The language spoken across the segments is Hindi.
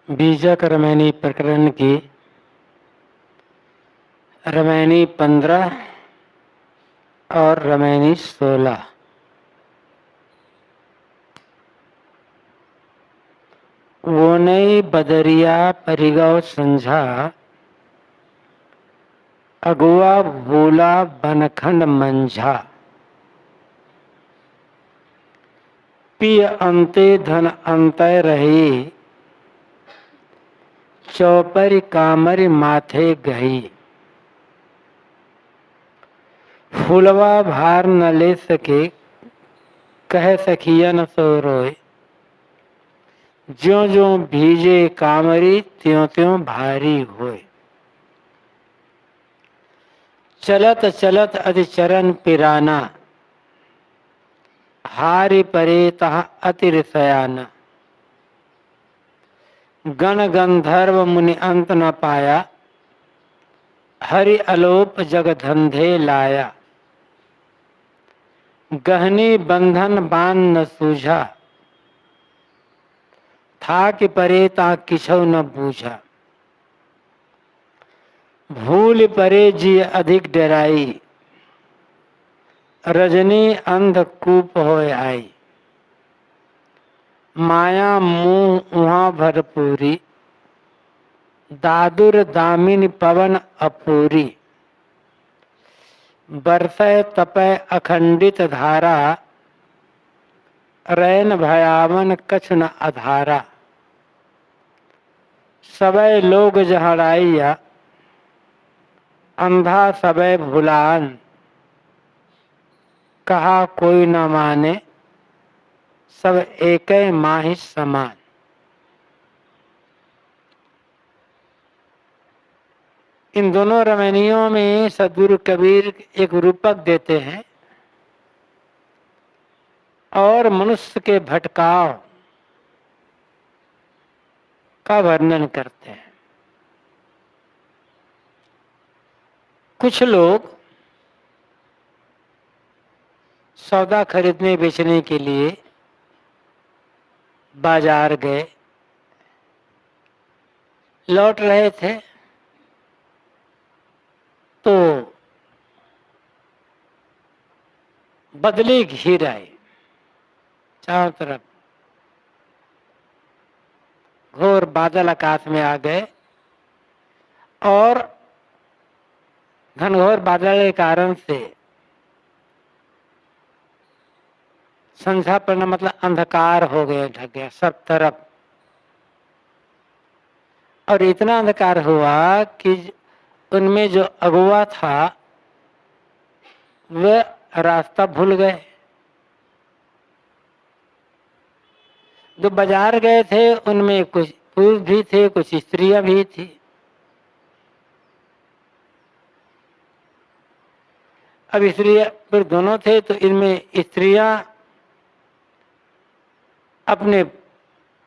बीजक रामायणी प्रकरण की रामायणी 15 और रामायणी 16। वो नई बदरिया परिगव संझा, अगुआ भूला बनखंड मंझा। पिय अंते धन अंतय रही, चौपरी कामरी माथे गई। फूलवा भार न ले सके, कह सखियन सो रोए। ज्यों ज्यों भीजे कामरी, त्यों त्यों भारी होए। चलत चलत अति चरण पिराना, हारि परे तह अति रसयाना। गण गंधर्व मुनि अंत न पाया, हरि अलोप जग धंधे लाया। गहनी बंधन बान न सूझा, था कि परे ता किछौ न बूझा। भूल परे जी अधिक डराई, रजनी अंध कूप होय आई। माया मुँह उहाँ भरपूरी, दादुर दामिनी पवन अपूरी। बरसय तपय अखंडित धारा, रैन भयावन कछ न अधारा। सबय लोग जहराइया, अंधा सबय भुलान। कहा कोई न माने, सब एकै माहि समान। इन दोनों रामायणियों में सद्गुरु कबीर एक रूपक देते हैं और मनुष्य के भटकाव का वर्णन करते हैं। कुछ लोग सौदा खरीदने बेचने के लिए बाजार गए, लौट रहे थे तो बदली घिर आई। चारों तरफ घोर बादल आकाश में आ गए और घनघोर बादल के कारण से संध्या पड़ना मतलब अंधकार हो गया, ढक गया सब तरफ। और इतना अंधकार हुआ कि उनमें जो अगुआ था वह रास्ता भूल गए। जो बाजार गए थे उनमें कुछ पुरुष भी थे, कुछ स्त्रियां भी थी। अब स्त्रियां फिर दोनों थे तो इनमें स्त्रियां अपने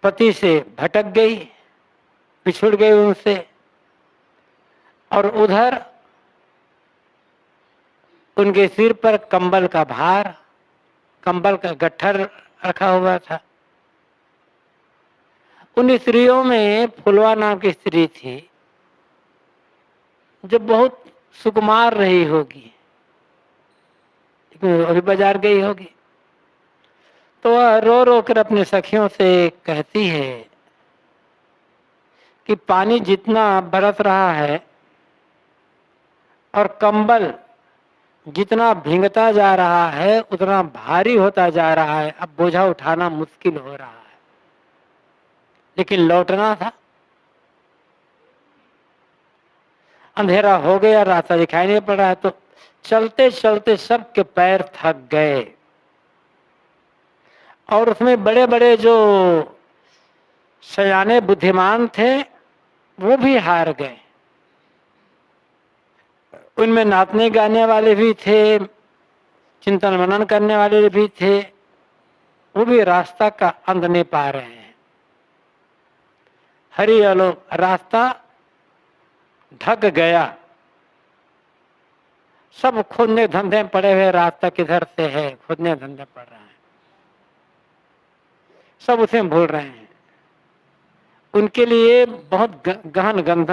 पति से भटक गई, पिछुड़ गई उनसे। और उधर उनके सिर पर कंबल का भार, कंबल का गट्ठर रखा हुआ था। उन स्त्रियों में फुलवा नाम की स्त्री थी जो बहुत सुकुमार रही होगी, अभी बाजार गई होगी। तो वह रो रो कर अपने सखियों से कहती है कि पानी जितना बरस रहा है और कंबल जितना भींगता जा रहा है उतना भारी होता जा रहा है। अब बोझा उठाना मुश्किल हो रहा है, लेकिन लौटना था। अंधेरा हो गया, रास्ता दिखाई नहीं पड़ रहा है। तो चलते चलते सबके पैर थक गए और उसमें बड़े बड़े जो सयाने बुद्धिमान थे वो भी हार गए। उनमें नाचने गाने वाले भी थे, चिंतन मनन करने वाले भी थे, वो भी रास्ता का अंत नहीं पा रहे हैं। हरि अलो रास्ता ढक गया, सब खोदने धंधे पड़े हुए, रास्ता किधर से है खोदने धंधे पड़ रहा है, सब उसे भूल रहे हैं। उनके लिए बहुत गहन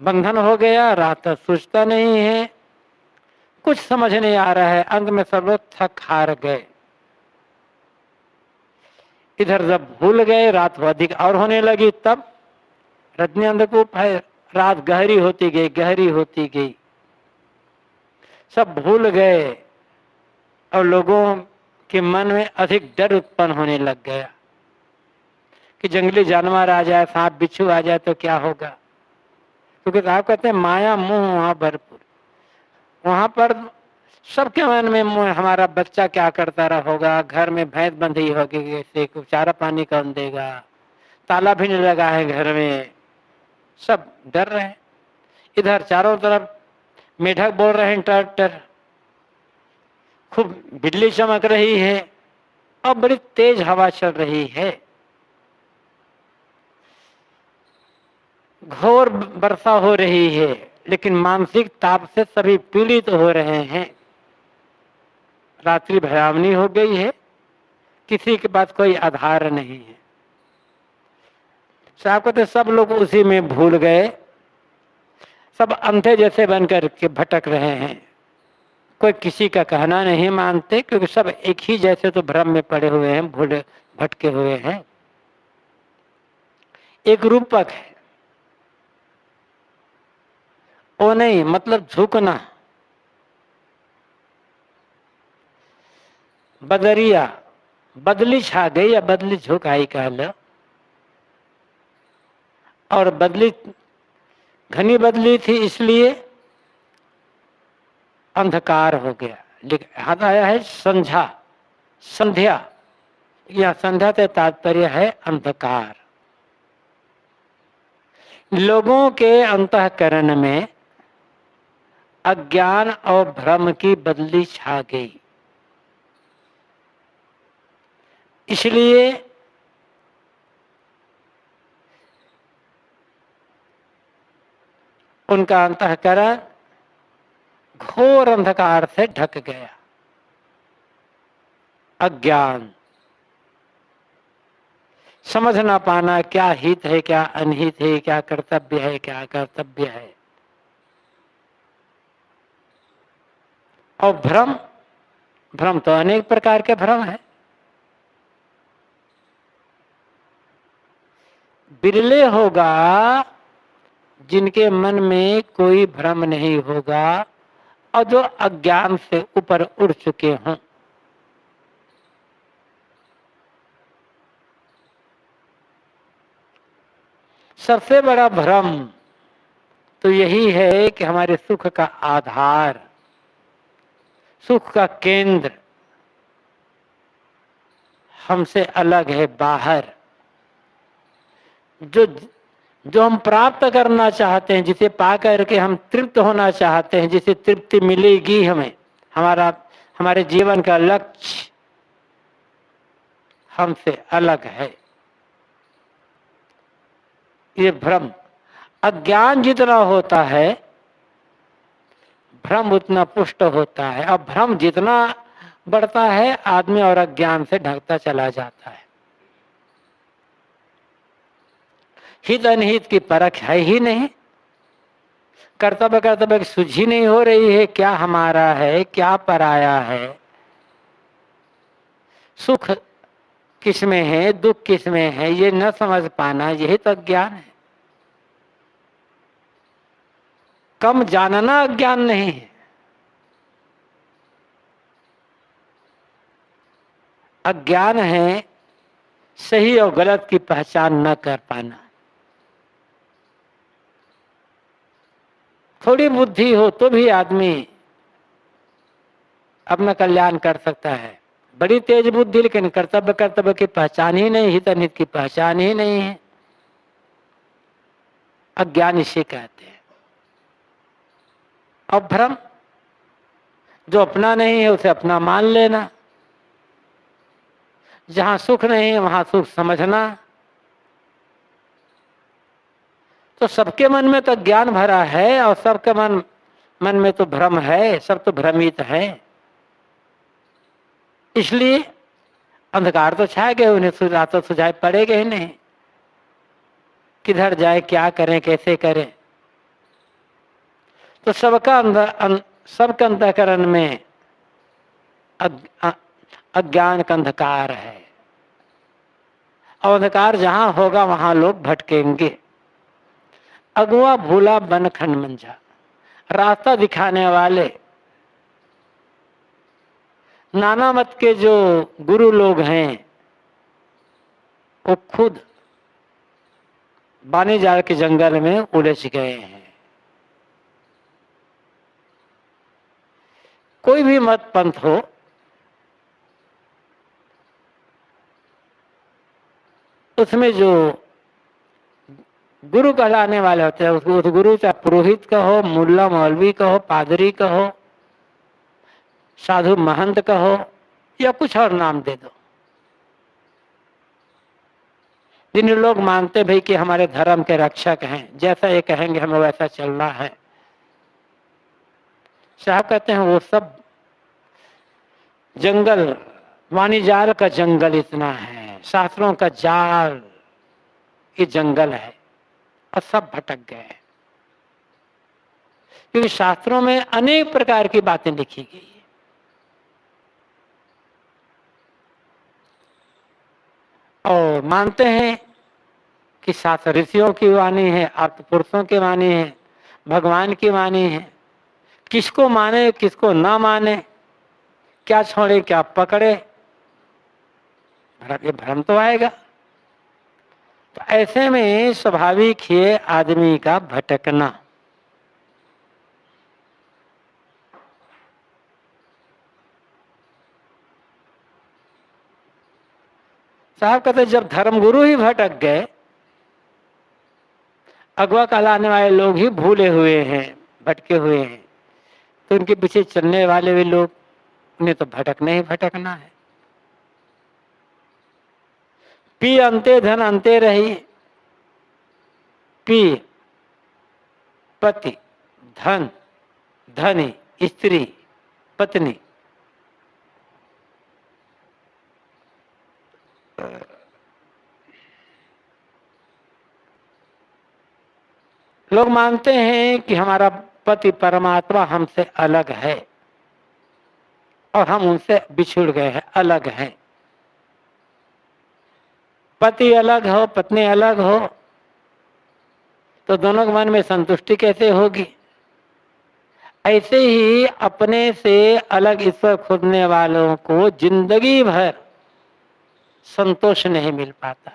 बंधन हो गया। रात सोचता नहीं है, कुछ समझ नहीं आ रहा है। अंत में सब लोग थक हार गए। इधर जब भूल गए, रात अधिक और होने लगी, तब रजनी अंधकूप है, रात गहरी होती गई, गहरी होती गई। सब भूल गए और लोगों के मन में अधिक डर उत्पन्न होने लग गया कि जंगली जानवर आ जाए, सांप बिच्छू आ जाए तो क्या होगा। क्योंकि साहब कहते हैं माया मोह वहां भरपूर। वहां पर सबके मन में मोह, हमारा बच्चा क्या करता रहा होगा, घर में भैंस बंधी होगी, कैसे चारा पानी कौन देगा, ताला भी नहीं लगा है घर में, सब डर रहे हैं। इधर चारों तरफ मेढक बोल रहे हैं, टर टर, खूब बिजली चमक रही है और बड़ी तेज हवा चल रही है। घोर वर्षा हो रही है, लेकिन मानसिक ताप से सभी पीड़ित हो रहे हैं। रात्रि भयावनी हो गई है, किसी के पास कोई आधार नहीं है। साहब कहते सब लोग उसी में भूल गए, सब अंधे जैसे बनकर के भटक रहे हैं। कोई किसी का कहना नहीं मानते, क्योंकि सब एक ही जैसे तो भ्रम में पड़े हुए हैं, भूले भटके हुए हैं। एक रूपक है, वो नहीं, मतलब झुकना। बदरिया, बदली छा गई या बदली झुक आई कह लो, और बदली घनी बदली थी, इसलिए अंधकार हो गया। लेकिन हाथ आया है संध्या, संध्या, या संध्या से तात्पर्य है अंधकार। लोगों के अंतःकरण में अज्ञान और भ्रम की बदली छा गई, इसलिए उनका अंतःकरण घोर अंधकार से ढक गया। अज्ञान, समझ ना पाना क्या हित है, क्या अनहित है, क्या कर्तव्य है, क्या कर्तव्य है। और भ्रम, भ्रम तो अनेक प्रकार के भ्रम है। बिरले होगा जिनके मन में कोई भ्रम नहीं होगा और जो अज्ञान से ऊपर उड़ चुके हों। सबसे बड़ा भ्रम तो यही है कि हमारे सुख का आधार, सुख का केंद्र हमसे अलग है, बाहर। जो हम प्राप्त करना चाहते हैं, जिसे पा करके हम तृप्त होना चाहते हैं, जिसे तृप्ति मिलेगी हमें, हमारे जीवन का लक्ष्य हमसे अलग है। ये भ्रम, अज्ञान जितना होता है भ्रम उतना पुष्ट होता है, और भ्रम जितना बढ़ता है आदमी और अज्ञान से ढकता चला जाता है। हित अनहित की परख है ही नहीं, कर्तव्य कर्तव्य की सूझी नहीं हो रही है, क्या हमारा है क्या पराया है, सुख किसमें है दुख किसमें है, ये न समझ पाना, यही तो अज्ञान है। कम जानना अज्ञान नहीं है, अज्ञान है सही और गलत की पहचान न कर पाना। थोड़ी बुद्धि हो तो भी आदमी अपना कल्याण कर सकता है, बड़ी तेज बुद्धि लेकिन कर्तव्य कर्तव्य की पहचान ही नहीं, हित अनित की पहचान ही नहीं है, अज्ञान इसे कहते हैं। और भ्रम, जो अपना नहीं है उसे अपना मान लेना, जहां सुख नहीं है वहां सुख समझना। तो सबके मन में तो ज्ञान भरा है और सबके मन में तो भ्रम है, सब तो भ्रमित है, इसलिए अंधकार तो छाए गए, उन्हें तो सुझाई पड़ेगा ही नहीं। किधर जाए, क्या करें, कैसे करें। तो सबके अंतःकरण में अज्ञान का अंधकार है, और अंधकार जहां होगा वहां लोग भटकेंगे। अगुआ भूला बन खंड मंझा, रास्ता दिखाने वाले नाना मत के जो गुरु लोग हैं वो खुद बानी जाल के जंगल में उलझ गए हैं। कोई भी मत पंथ हो, उसमें जो गुरु कहलाने वाले होते हैं, उस गुरु चाहे पुरोहित कहो, मुल्ला मौलवी कहो, पादरी कहो, साधु महंत कहो, या कुछ और नाम दे दो, जिन लोग मानते भाई कि हमारे धर्म के रक्षक हैं, जैसा ये कहेंगे हमें वैसा चलना है। साहब कहते हैं वो सब जंगल, वाणी जाल का जंगल इतना है, शास्त्रों का जाल ये जंगल है, और सब भटक गए। क्योंकि शास्त्रों में अनेक प्रकार की बातें लिखी गई है, और मानते हैं कि शास्त्र ऋषियों की वाणी है, आप पुरुषों की वाणी है, भगवान की वाणी है। किसको माने किसको ना माने, क्या छोड़े क्या पकड़े, ये भ्रम तो आएगा। तो ऐसे में स्वाभाविक है आदमी का भटकना। साहब कहते जब धर्मगुरु ही भटक गए, अगवा कहलाने वाले लोग ही भूले हुए हैं, भटके हुए हैं, तो उनके पीछे चलने वाले भी लोग, उन्हें तो भटकना ही भटकना है। पी अंते धन अंते रही, पी पति धन धनी स्त्री पत्नी, लोग मानते हैं कि हमारा पति परमात्मा हमसे अलग है और हम उनसे बिछुड़ गए हैं, अलग हैं। पति अलग हो पत्नी अलग हो तो दोनों के मन में संतुष्टि कैसे होगी। ऐसे ही अपने से अलग ईश्वर खोजने वालों को जिंदगी भर संतोष नहीं मिल पाता,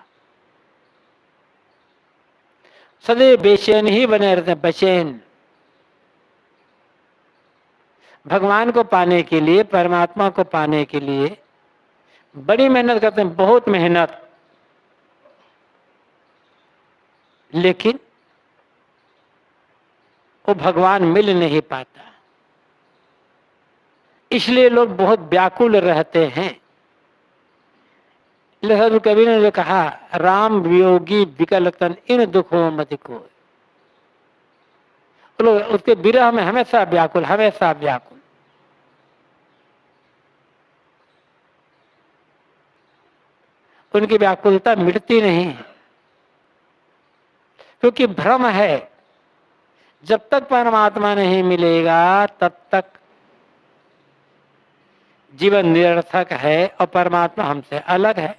सदैव बेचैन ही बने रहते हैं, बेचैन। भगवान को पाने के लिए, परमात्मा को पाने के लिए बड़ी मेहनत करते हैं, बहुत मेहनत, लेकिन वो भगवान मिल नहीं पाता। इसलिए लोग बहुत व्याकुल रहते हैं। लेकिन कबीर ने जो कहा, राम वियोगी विकल तन इन दुखों मत को, लोग उसके विरह में हमेशा व्याकुल, हमेशा व्याकुल। उनकी व्याकुलता मिटती नहीं है, क्योंकि भ्रम है। जब तक परमात्मा नहीं मिलेगा तब तक जीवन निरर्थक है और परमात्मा हमसे अलग है।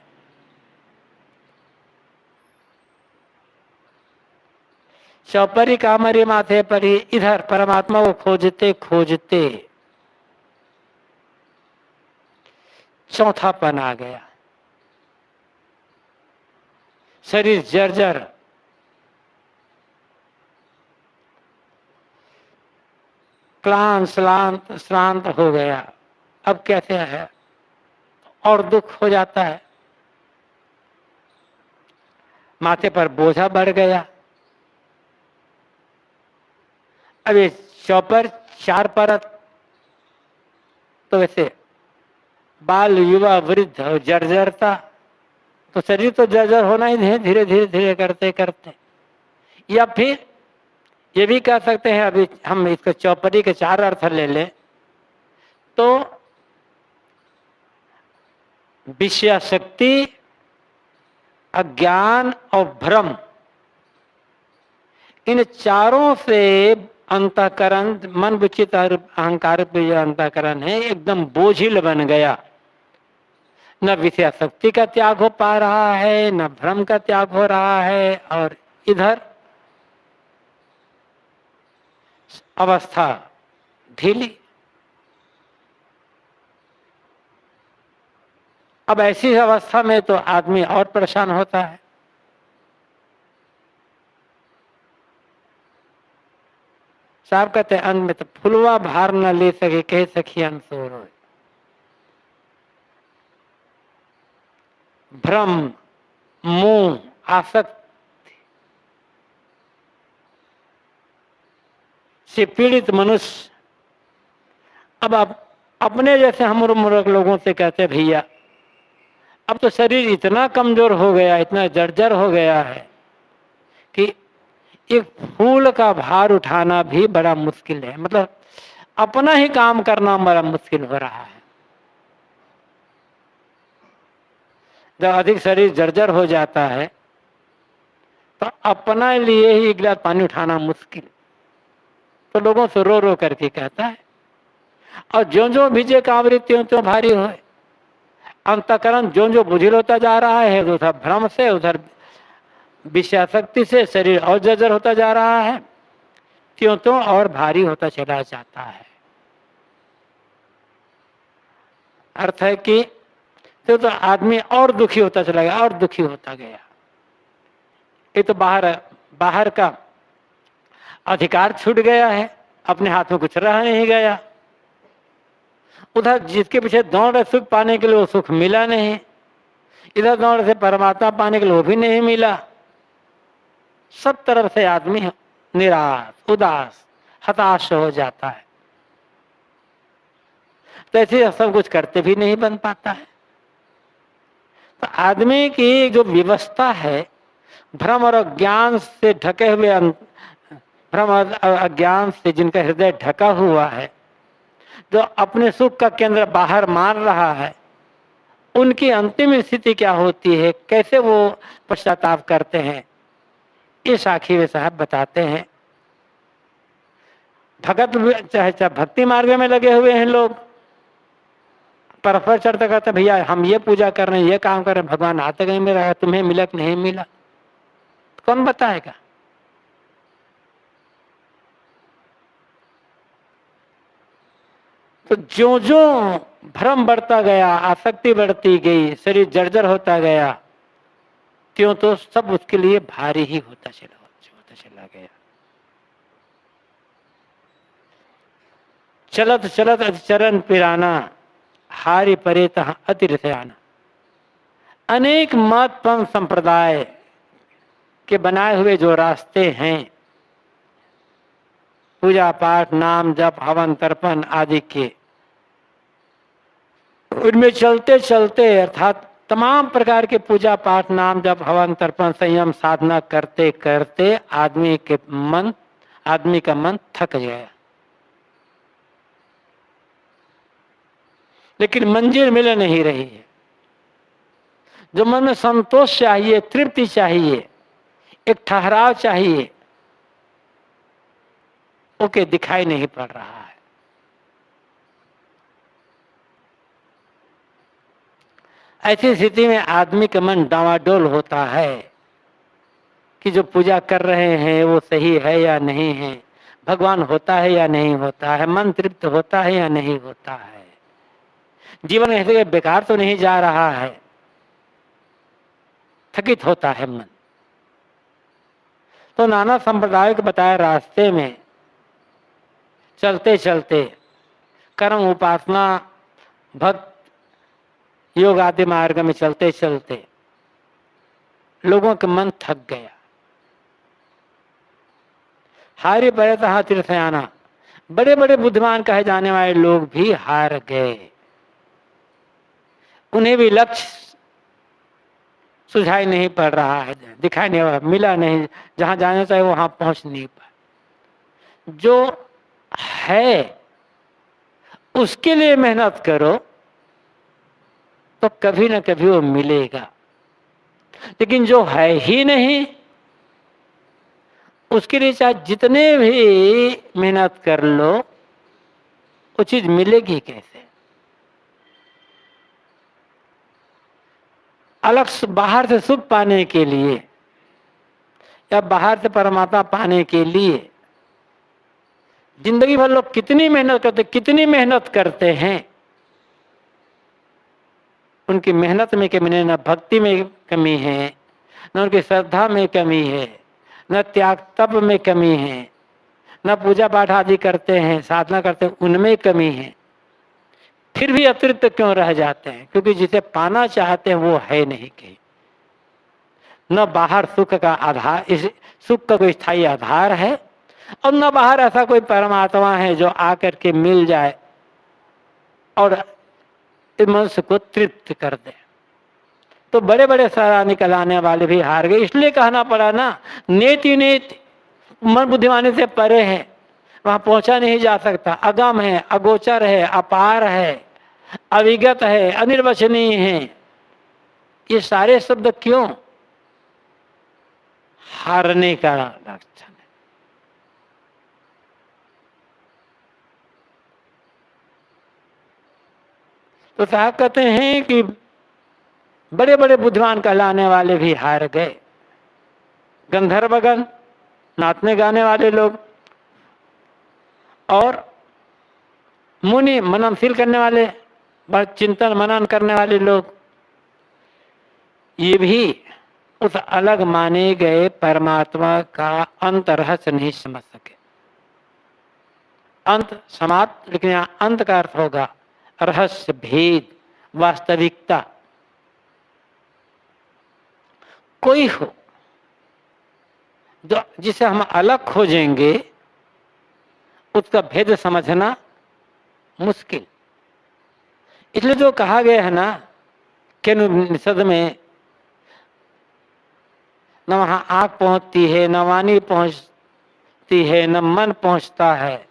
चौपरी कामरी माथे पर ही इधर परमात्मा को खोजते खोजते चौथापन आ गया, शरीर जर्जर, क्लांत श्रांत श्रांत हो गया। अब कैसे है, और दुख हो जाता है, माथे पर बोझा बढ़ गया। अब ये चौपर चार परत, तो वैसे बाल युवा वृद्ध और जर्जरता, तो शरीर तो जर्जर होना ही है धीरे धीरे धीरे करते करते। या फिर ये भी कह सकते हैं, अभी हम इसको चौपड़ी के चार अर्थ ले लें तो विषयाशक्ति, अज्ञान और भ्रम, इन चारों से अंतःकरण, मन बुच्चित और अहंकार पे जो अंतःकरण है एकदम बोझिल बन गया। न विषयासक्ति का त्याग हो पा रहा है, न भ्रम का त्याग हो रहा है, और इधर अवस्था ढीली। अब ऐसी अवस्था में तो आदमी और परेशान होता है। साहब कहते हैं अंत में तो फुलवा भार न ले सके, कह सखी अनसोर हो। भ्रम, मोह, आसक्ति से पीड़ित मनुष्य अब अपने जैसे हम मूर्ख लोगों से कहते भैया अब तो शरीर इतना कमजोर हो गया, इतना जर्जर हो गया है कि एक फूल का भार उठाना भी बड़ा मुश्किल है। मतलब अपना ही काम करना बड़ा मुश्किल हो रहा है। जब अधिक शरीर जर्जर हो जाता है तो अपना लिए ही एक गिलास पानी उठाना मुश्किल, तो लोगों से रो रो करके कहता है। और ज्यों ज्यों भिजे कांवरी त्यों त्यों भारी हो। अंतःकरण ज्यों ज्यों बुझिल होता जा रहा है, उधर भ्रम से, उधर विषयासक्ति से शरीर और जर्जर होता जा रहा है, त्यों त्यों और भारी होता चला जाता है। अर्थ है कि तो आदमी और दुखी होता चला गया, और दुखी होता गया। ये तो बाहर का अधिकार छूट गया है, अपने हाथ में कुछ रह नहीं गया। उधर जिसके पीछे दौड़ रहे सुख पाने के लिए वो सुख मिला नहीं, इधर दौड़ से परमात्मा पाने के लिए वो भी नहीं मिला। सब तरफ से आदमी निराश, उदास, हताश हो जाता है। तो ऐसे सब कुछ करते भी नहीं बन पाता है। तो आदमी की जो व्यवस्था है भ्रम और अज्ञान से ढके हुए, भ्रम और अज्ञान से जिनका हृदय ढका हुआ है, जो अपने सुख का केंद्र बाहर मान रहा है, उनकी अंतिम स्थिति क्या होती है, कैसे वो पश्चाताप करते हैं, ये साखी वे साहब बताते हैं। भगत चाहे भक्ति मार्ग में लगे हुए हैं लोग, पर चढ़ते करते भैया हम ये पूजा कर रहे हैं, ये काम कर रहे हैं, भगवान आते गए मेरा, तुम्हें मिला कि नहीं मिला, कौन बताएगा। तो ज्यों ज्यों भ्रम बढ़ता गया, आसक्ति बढ़ती गई, शरीर जर्जर होता गया, त्यों तो सब उसके लिए भारी ही होता चला गया। चलत चलत चरण पिराना, हारी परे तहाँ अति रसयाना। अनेक मत पंथ संप्रदाय के बनाए हुए जो रास्ते हैं, पूजा पाठ, नाम जप, हवन तर्पण आदि के, उनमें चलते चलते अर्थात तमाम प्रकार के पूजा पाठ, नाम जप, हवन तर्पण, संयम साधना करते करते आदमी का मन थक गया। लेकिन मंजिल मिल नहीं रही है। जो मन में संतोष चाहिए, तृप्ति चाहिए, एक ठहराव चाहिए, ओके दिखाई नहीं पड़ रहा है। ऐसी स्थिति में आदमी का मन डावाडोल होता है कि जो पूजा कर रहे हैं वो सही है या नहीं है, भगवान होता है या नहीं होता है, मन तृप्त होता है या नहीं होता है, जीवन ऐसे बेकार तो नहीं जा रहा है, थकित होता है मन। तो नाना संप्रदायों के बताए रास्ते में चलते चलते, कर्म, उपासना, भक्त योग आदि मार्ग में चलते चलते लोगों का मन थक गया। हारी परे तहाँ तीर्थयाना, बड़े बड़े बुद्धिमान कहे जाने वाले लोग भी हार गए। उन्हें भी लक्ष्य सुझाई नहीं पड़ रहा है, दिखाई नहीं पड़ा, मिला नहीं, जहां जाना चाहिए वहां पहुंच नहीं पाए। जो है उसके लिए मेहनत करो तो कभी ना कभी वो मिलेगा, लेकिन जो है ही नहीं उसके लिए चाहे जितने भी मेहनत कर लो, वो चीज मिलेगी कैसे? अलग बाहर से सुख पाने के लिए या बाहर से परमात्मा पाने के लिए जिंदगी भर लोग कितनी मेहनत करते हैं, उनकी मेहनत में कमी नहीं, न भक्ति में कमी है, न उनकी श्रद्धा में कमी है, न त्याग तप में कमी है, न पूजा पाठ आदि करते हैं, साधना करते हैं, उनमें कमी है। फिर भी अतिरिक्त क्यों रह जाते हैं? क्योंकि जिसे पाना चाहते हैं वो है नहीं कहीं। न बाहर सुख का आधार, इस सुख का कोई स्थायी आधार है, और न बाहर ऐसा कोई परमात्मा है जो आकर के मिल जाए और इस मनुष्य को तृप्त कर दे। तो बड़े बड़े सारा निकलाने वाले भी हार गए। इसलिए कहना पड़ा ना, नेति नेति मन बुद्धिमानी से परे है, वहां पहुंचा नहीं जा सकता, अगम है, अगोचर है, अपार है, अविगत है, अनिर्वचनीय है। ये सारे शब्द क्यों? हारने का लक्षण है। तो साहब कहते हैं कि बड़े बड़े बुद्धिमान कहलाने वाले भी हार गए। गंधर्वगण, नाचने गाने वाले लोग, और मुनि, मननशील करने वाले, चिंतन मनन करने वाले लोग, ये भी उस अलग माने गए परमात्मा का अंत रहस्य नहीं समझ सके। अंत समाप्त, लेकिन यहाँ अंत का अर्थ होगा रहस्य, भेद, वास्तविकता। कोई हो जो जिसे हम अलग खोजेंगे, उसका भेद समझना मुश्किल। इसलिए जो कहा गया है ना केनोपनिषद में, न वहां आंख पहुंचती है, न वाणी पहुंचती है, न मन पहुंचता है,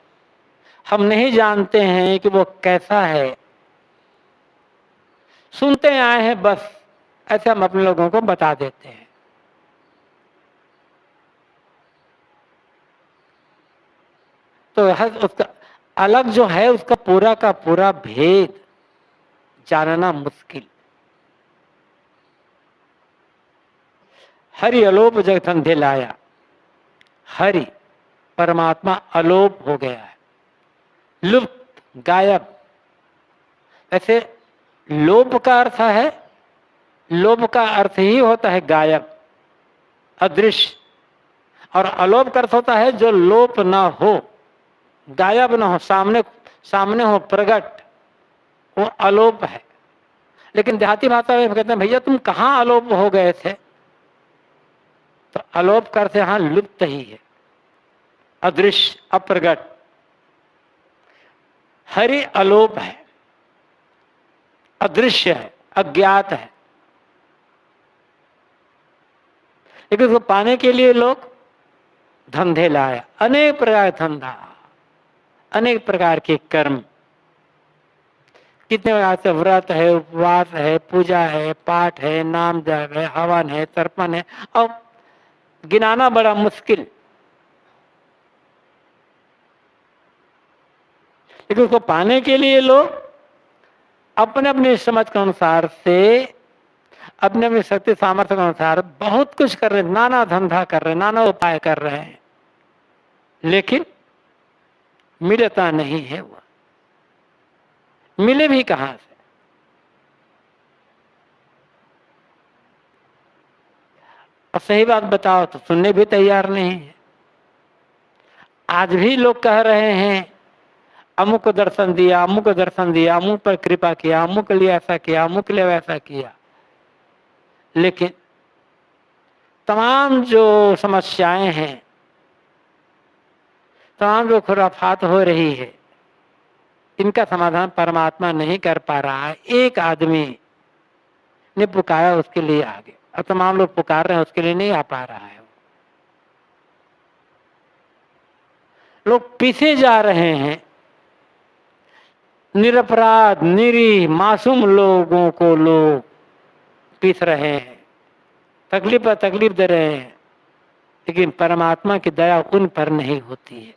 हम नहीं जानते हैं कि वो कैसा है, सुनते आए हैं बस, ऐसे हम अपने लोगों को बता देते हैं। तो उसका अलग जो है, उसका पूरा का पूरा भेद जानना मुश्किल। हरि अलोप जगत अंधे लाया। हरि परमात्मा अलोप हो गया है, लुप्त, गायब। ऐसे लोप का अर्थ है, लोप का अर्थ ही होता है गायब, अदृश्य, और अलोप का अर्थ होता है जो लोप ना हो, गायब ना हो, सामने हो, प्रगट, वो अलोप है। लेकिन देहाती भाषा में कहते हैं भैया तुम कहाँ अलोप हो गए थे? तो अलोप का अर्थ यहाँ लुप्त ही है, अदृश्य, अप्रगट। हरि अलोप है, अदृश्य है, अज्ञात है, लेकिन उसको पाने के लिए लोग धंधे लाए, अनेक प्रकार धंधा, अनेक प्रकार के कर्म, कितने प्रकार से व्रत है, उपवास है, पूजा है, पाठ है, नाम जप है, हवन है, तर्पण है, और गिनाना बड़ा मुश्किल। लेकिन उसको पाने के लिए लोग अपने अपने समझ के अनुसार से, अपने अपने शक्ति सामर्थ्य के अनुसार बहुत कुछ कर रहे हैं, नाना धंधा कर रहे हैं, नाना उपाय कर रहे हैं, लेकिन मिलता नहीं है। वो मिले भी कहां से? और सही बात बताओ तो सुनने भी तैयार नहीं है। आज भी लोग कह रहे हैं अमुक को दर्शन दिया, अमुक को दर्शन दिया, अमुक पर कृपा किया, अमुक के लिए ऐसा किया, अमुक के लिए वैसा किया। लेकिन तमाम जो समस्याएं हैं, तमाम जो खुराफात हो रही है, इनका समाधान परमात्मा नहीं कर पा रहा है। एक आदमी ने पुकारा, उसके लिए आ गए, और तमाम लोग पुकार रहे हैं, उसके लिए नहीं आ पा रहा है। लोग पीछे जा रहे हैं, निरपराध, निरीह, मासूम लोगों को लोग पीस रहे हैं, तकलीफ पर तकलीफ दे रहे हैं। लेकिन परमात्मा की दया उन पर नहीं होती है।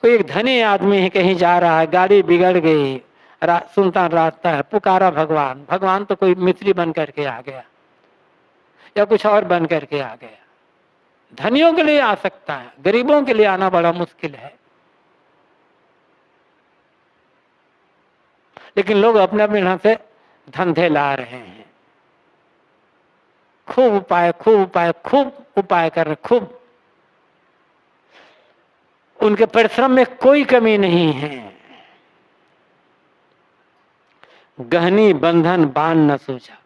कोई एक धनी आदमी है, कहीं जा रहा है, गाड़ी बिगड़ गई, सुनसान रास्ता है, पुकारा भगवान, भगवान तो कोई मिस्त्री बन करके आ गया या कुछ और बन करके आ गया। धनियों के लिए आ सकता है, गरीबों के लिए आना बड़ा मुश्किल है। लेकिन लोग अपने अपने ढंग से धंधे ला रहे हैं, खूब उपाय कर रहे, खूब। उनके परिश्रम में कोई कमी नहीं है। गहनी बंधन बांध न सूझा,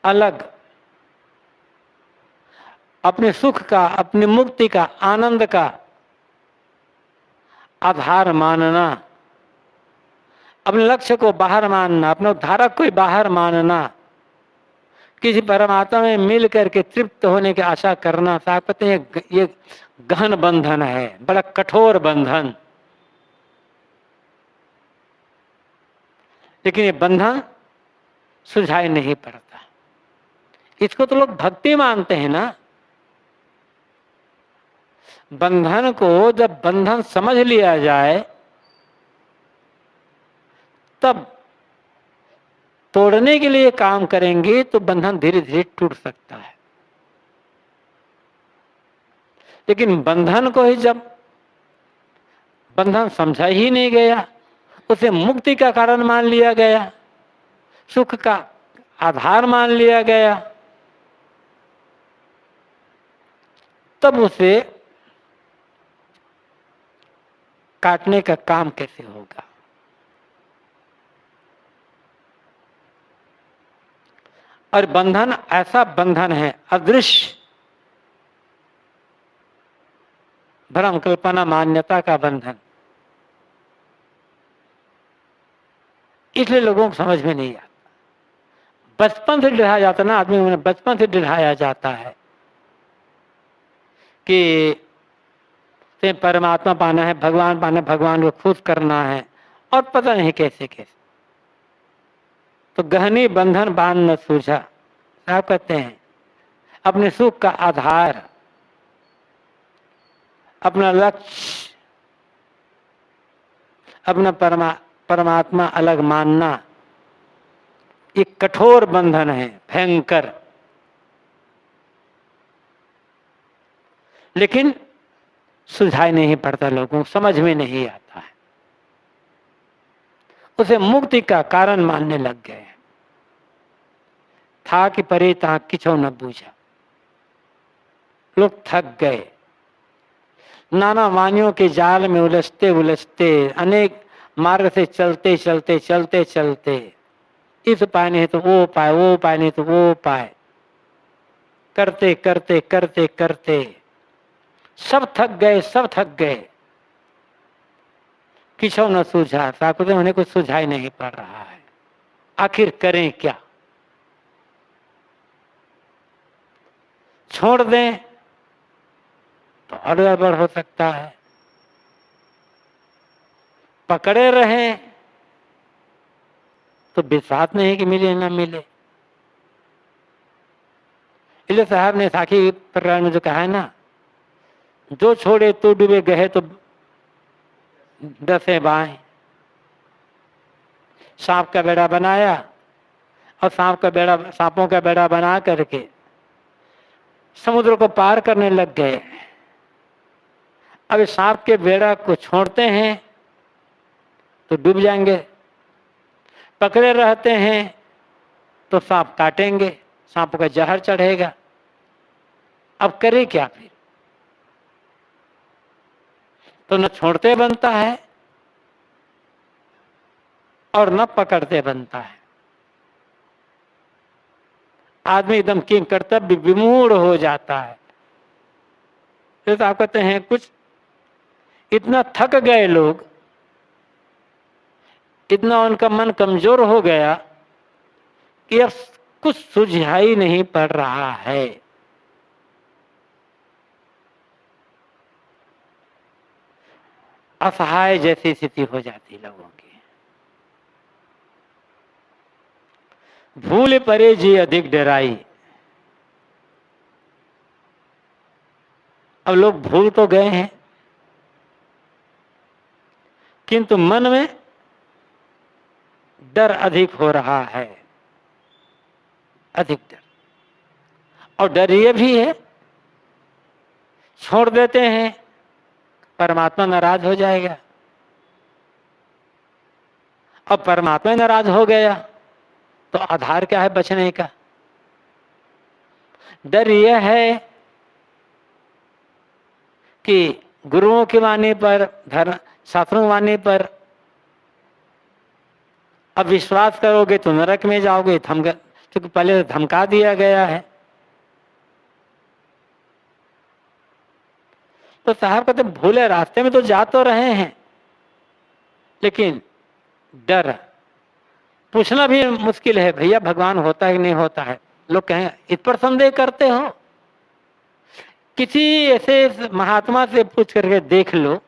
अलग अपने सुख का, अपनी मुक्ति का, आनंद का आधार मानना, अपने लक्ष्य को बाहर मानना, अपने उद्धारक को बाहर मानना, किसी परमात्मा में मिल करके तृप्त होने की आशा करना, साहब कहते हैं ये गहन बंधन है, बड़ा कठोर बंधन। लेकिन ये बंधन सुझाई नहीं पड़ता। इसको तो लोग भक्ति मानते हैं ना। बंधन को जब बंधन समझ लिया जाए तब तोड़ने के लिए काम करेंगे तो बंधन धीरे धीरे टूट सकता है। लेकिन बंधन को ही जब बंधन समझा ही नहीं गया, उसे मुक्ति का कारण मान लिया गया, सुख का आधार मान लिया गया, तब उसे काटने का काम कैसे होगा। और बंधन ऐसा बंधन है, अदृश्य भ्रम कल्पना मान्यता का बंधन, इसलिए लोगों को समझ में नहीं आता। बचपन से डराया जाता ना आदमी, उन्हें बचपन से डराया जाता है कि ते परमात्मा पाना है, भगवान पाना है, भगवान को खुश करना है, और पता नहीं कैसे कैसे। तो गहनी बंधन बांध न सूझा, क्या कहते हैं, अपने सुख का आधार, अपना लक्ष्य, अपना परमात्मा अलग मानना एक कठोर बंधन है, भयंकर। लेकिन सुझाई नहीं पड़ता, लोगों को समझ में नहीं आता है, उसे मुक्ति का कारण मानने लग गए। था कि परे ता किछो न बूझा, लोग थक गए, नाना वानियों के जाल में उलझते उलझते, अनेक मार्ग से चलते चलते चलते चलते, इस उपाय नहीं तो वो उपाय, वो उपाय नहीं तो वो उपाय, करते करते करते करते सब थक गए, सब थक गए। किछो न सूझा, साकुते उन्हें कुछ सुझाई नहीं पड़ रहा है, आखिर करें क्या। छोड़ दें तो और गड़बड़ हो सकता है, पकड़े रहें तो विश्वास नहीं कि मिले ना मिले। इसलिए साहब ने साखी प्रकरण में जो कहा है ना, जो छोड़े तो डूबे, गए तो दसे बाएं। सांप का बेड़ा बनाया और सांपों का बेड़ा बना करके समुद्र को पार करने लग गए। अब सांप के बेड़ा को छोड़ते हैं तो डूब जाएंगे, पकड़े रहते हैं तो सांप काटेंगे, सांप का जहर चढ़ेगा। अब करे क्या फिर, तो न छोड़ते बनता है और न पकड़ते बनता है। आदमी एकदम किंग कर्तव्य विमूढ़ हो जाता है। तो आप कहते हैं कुछ इतना थक गए लोग, इतना उनका मन कमजोर हो गया कि अब कुछ सुझाई नहीं पड़ रहा है। असहाय जैसी स्थिति हो जाती लोगों की। भूल परे जी अधिक डराई। अब लोग भूल तो गए हैं, किंतु मन में डर अधिक हो रहा है, अधिक डर। और डर ये भी है, छोड़ देते हैं परमात्मा नाराज हो जाएगा, अब परमात्मा नाराज हो गया तो आधार क्या है बचने का? डर यह है कि गुरुओं की वाणी पर, धर्म शास्त्रों की वाणी पर अब विश्वास करोगे तो नरक में जाओगे, क्योंकि पहले धमका दिया गया है। तो साहब कहते भूले रास्ते में तो जा तो रहे हैं, लेकिन डर, पूछना भी मुश्किल है, भैया भगवान होता है कि नहीं होता है। लोग कहें इस पर संदेह करते हो, किसी ऐसे महात्मा से पूछ करके देख लो,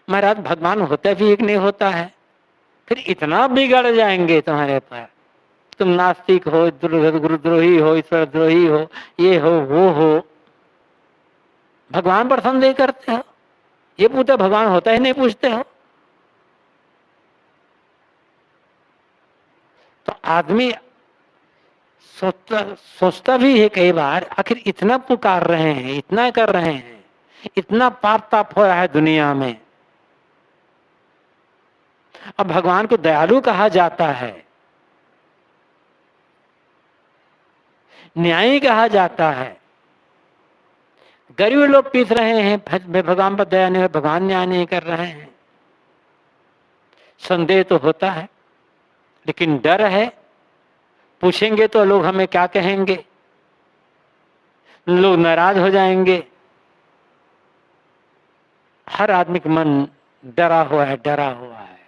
महाराज भगवान होता भी एक नहीं होता है, फिर इतना बिगड़ जाएंगे तुम्हारे पास, तुम नास्तिक हो, गुरुद्रोही हो, ईश्वर द्रोही हो, ये हो वो हो, भगवान पर संदेह करते हो। ये पूछते भगवान होता ही नहीं पूछते हो। तो आदमी सोचता भी है कई बार, आखिर इतना पुकार रहे हैं, इतना कर रहे हैं, इतना पाप ताप हो रहा है दुनिया में, अब भगवान को दयालु कहा जाता है, न्यायी कहा जाता है, गरीब लोग पीस रहे हैं, भगवान पर दया नहीं, भगवान न्याय नहीं कर रहे हैं। संदेह तो होता है, लेकिन डर है, पूछेंगे तो लोग हमें क्या कहेंगे, लोग नाराज हो जाएंगे। हर आदमी का मन डरा हुआ है, डरा हुआ है।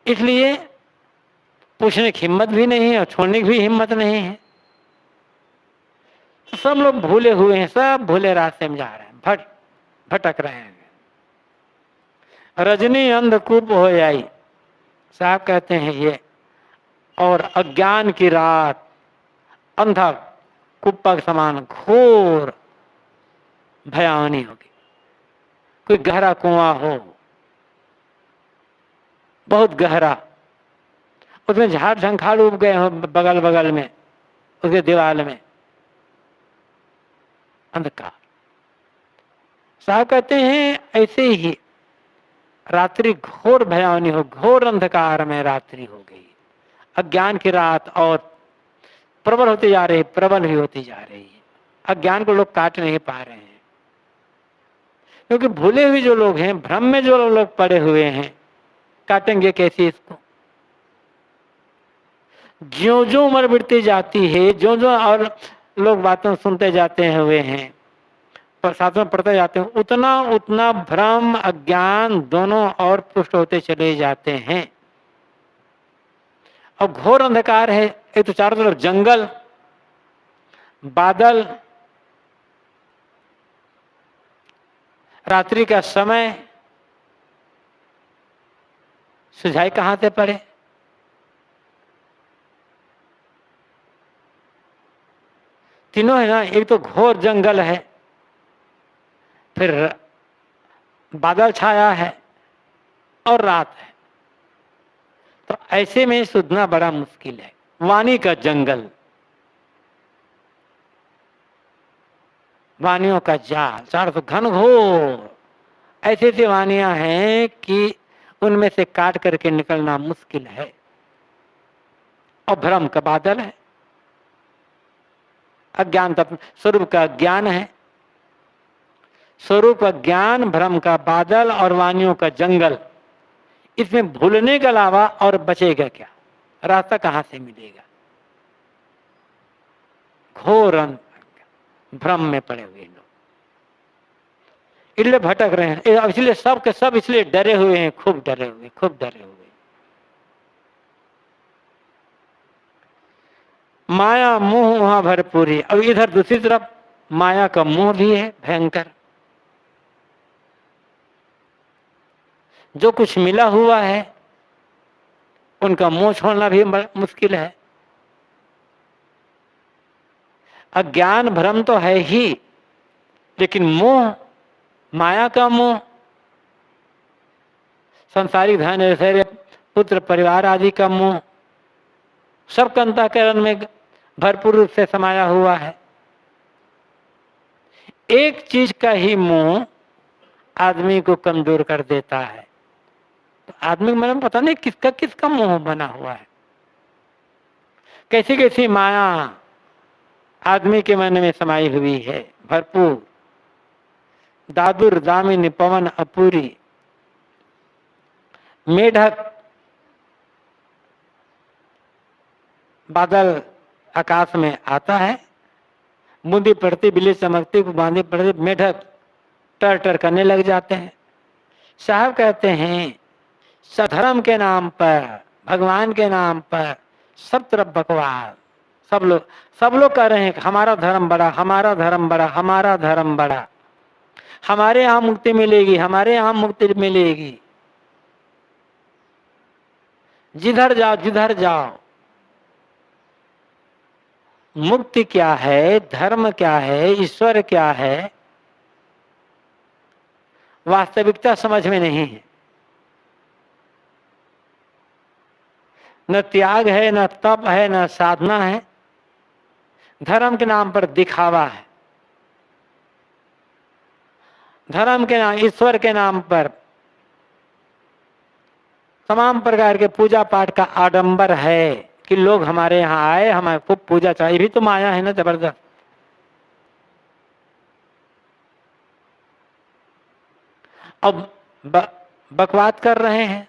इसलिए पूछने की हिम्मत भी नहीं है और छोड़ने की भी हिम्मत नहीं है। सब लोग भूले हुए हैं, सब भूले रास्ते में जा रहे हैं, भटक रहे हैं। रजनी अंधकूप हो आई, साहब कहते हैं ये, और अज्ञान की रात अंधा कुप्पा के समान घोर भयावनी होगी। कोई गहरा कुआं हो, बहुत गहरा, उसमें झाड़ झंखाड़ उग गए हो बगल बगल में, उसके दीवार में अंधकार। साहब कहते हैं ऐसे ही रात्रि घोर भयावनी हो, घोर अंधकार में रात्रि हो गई, अज्ञान की रात, और प्रबल होती जा रही, प्रबल ही होती जा रही है। अज्ञान को लोग काट नहीं पा रहे हैं, क्योंकि भूले हुए जो लोग हैं, भ्रम में जो लोग पड़े हुए हैं, काटेंगे कैसे इसको? ज्यों ज्यों उम्र बढ़ती जाती है, ज्यों ज्यों और लोग बातें सुनते जाते हुए हैं, साथ में पढ़ते जाते हैं, उतना उतना भ्रम अज्ञान दोनों और पुष्ट होते चले जाते हैं। और घोर अंधकार है, एक तो चारों तरफ जंगल, बादल, रात्रि का समय, सुझाई कहां से पड़े? तीनों है ना, एक तो घोर जंगल है, फिर बादल छाया है और रात है, तो ऐसे में सुधना बड़ा मुश्किल है। वाणी का जंगल, वाणियों का जाल, चारों तो घनघोर, ऐसे ऐसी वाणियां हैं कि उनमें से काट करके निकलना मुश्किल है। और भ्रम का बादल है, अज्ञान तत्व स्वरूप का ज्ञान है, स्वरूप ज्ञान, भ्रम का बादल और वाणियों का जंगल, इसमें भूलने के अलावा और बचेगा क्या? रास्ता कहां से मिलेगा? घोर भ्रम में पड़े हुए लोग इसलिए भटक रहे हैं, इसलिए सब के सब इसलिए डरे हुए हैं, खूब डरे हुए, खूब डरे हुए। माया मोह वहां भरपूरी, अब इधर दूसरी तरफ माया का मोह भी है भयंकर। जो कुछ मिला हुआ है उनका मोह छोड़ना भी मुश्किल है। अज्ञान भ्रम तो है ही, लेकिन मोह, माया का मोह, संसारिक धन, ऐश्वर्य, पुत्र परिवार आदि का मोह सब अंतःकरण में भरपूर रूप से समाया हुआ है। एक चीज का ही मोह आदमी को कमजोर कर देता है। तो आदमी मन में पता नहीं किसका किसका मोह बना हुआ है, कैसी कैसी माया आदमी के मन में समाई हुई है भरपूर। दादुर दामिनी पवन अपूरी, मेढक बादल आकाश में आता है, बूंदी पड़ती बिल्ली चमकती को बांधी पड़ती मेढक टर टर करने लग जाते हैं। साहब कहते हैं सधर्म के नाम पर, भगवान के नाम पर सब तरफ बकवास। सब लोग कह रहे हैं कि हमारा धर्म बड़ा, हमारा धर्म बड़ा, हमारा धर्म बड़ा, हमारे यहाँ मुक्ति मिलेगी, हमारे यहाँ मुक्ति मिलेगी। जिधर जाओ जिधर जाओ, मुक्ति क्या है, धर्म क्या है, ईश्वर क्या है, वास्तविकता समझ में नहीं है। न त्याग है, न तप है, न साधना है। धर्म के नाम पर दिखावा है, धर्म के नाम, ईश्वर के नाम पर तमाम प्रकार के पूजा पाठ का आडंबर है कि लोग हमारे यहाँ आए, हमें खूब पूजा चाहिए। भी तो माया है ना जबरदस्त। अब बकवाद कर रहे हैं।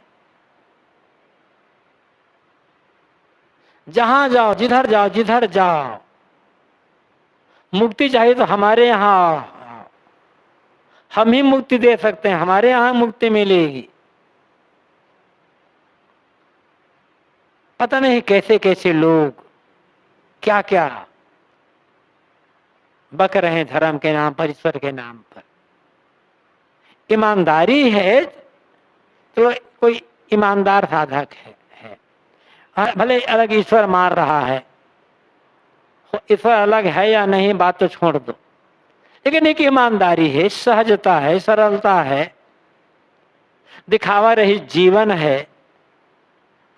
जहां जाओ जिधर जाओ जिधर जाओ, मुक्ति चाहिए तो हमारे यहाँ, हम ही मुक्ति दे सकते हैं, हमारे यहाँ मुक्ति मिलेगी। पता नहीं कैसे कैसे लोग क्या क्या बक रहे हैं धर्म के नाम पर, ईश्वर के नाम पर। ईमानदारी है तो कोई ईमानदार साधक है। भले अलग ईश्वर मार रहा है, ईश्वर अलग है या नहीं बात तो छोड़ दो, लेकिन एक ईमानदारी है, सहजता है, सरलता है, दिखावा रहित जीवन है,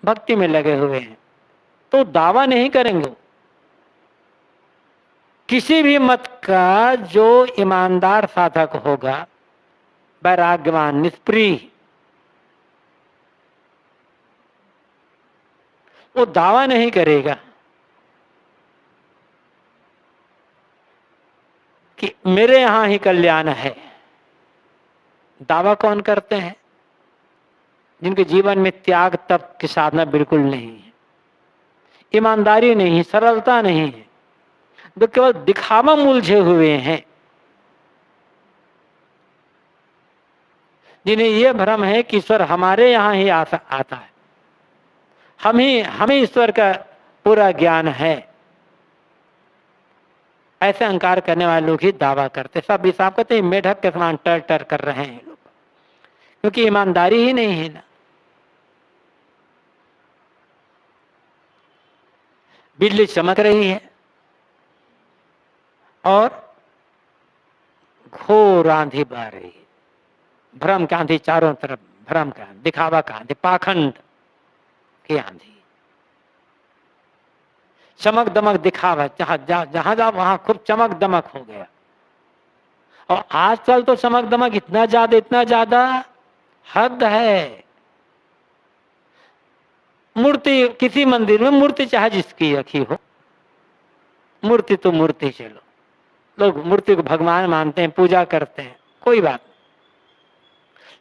भक्ति में लगे हुए हैं, तो दावा नहीं करेंगे। किसी भी मत का जो ईमानदार साधक होगा, वैराग्यवान, निष्प्रिय, वो दावा नहीं करेगा कि मेरे यहां ही कल्याण है। दावा कौन करते हैं? जिनके जीवन में त्याग तप की साधना बिल्कुल नहीं है, ईमानदारी नहीं है, सरलता नहीं है, जो केवल दिखावा में उलझे हुए हैं, जिन्हें यह भ्रम है कि ईश्वर हमारे यहाँ ही आता है, हमें ईश्वर का पूरा ज्ञान है। ऐसे अहंकार करने वाले लोग ही दावा करते। सब हिसाब करते हैं मेढक के समान टर टर कर रहे हैं लोग, क्योंकि ईमानदारी ही नहीं है ना। बिजली चमक रही है और घोर आंधी बह रही है, भ्रम की आंधी चारों तरफ, भ्रम का दिखावा का आंधी, पाखंड की आंधी, चमक दमक दिखावा, जहां जाओ वहां खूब चमक दमक हो गया। और आजकल तो चमक दमक इतना ज्यादा हद है। मूर्ति, किसी मंदिर में मूर्ति चाहे जिसकी रखी हो, मूर्ति तो मूर्ति, चलो लोग मूर्ति को भगवान मानते हैं, पूजा करते हैं, कोई बात